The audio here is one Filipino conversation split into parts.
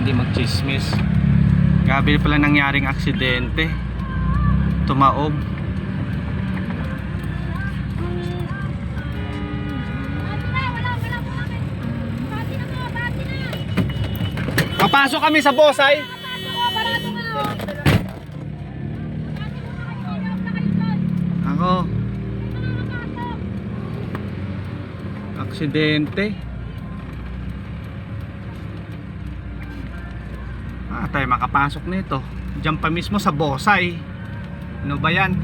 hindi magchismis. Gabi pala nangyaring aksidente. Tumaob. Papasok kami sa Bosay. Ako. Aksidente. Tayo makapasok nito. Diyan pa mismo sa Bosay. Ano ba yan?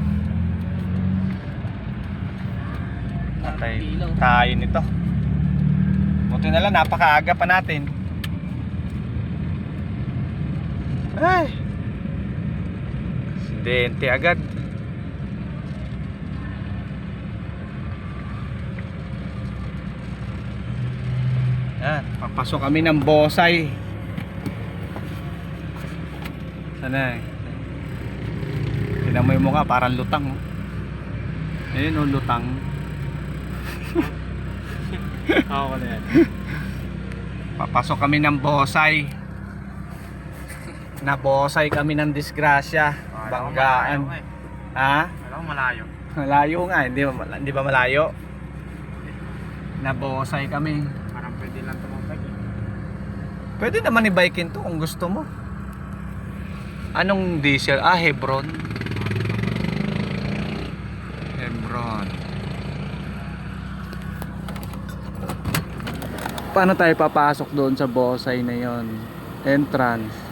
Tayo nito. Buti na lang, napakaaga pa natin. Ay, aksidente agad. Yan, papasok kami ng Bosay. Sana eh. Tignan mo yung mukha, parang lutang. Ayun o, lutang. Ako na yan. Papasok kami ng Bosay. Nabosay kami ng disgrasya. Banggaan. Ha? Alam ko malayo. Malayo nga, hindi ba malayo? Nabosay kami. Parang pwede lang tumapag. Pwede naman i-bikein to kung gusto mo. Anong diesel? Ah, Hebron. Hebron. Paano tayo papasok doon sa Bosay na yon? Entrance.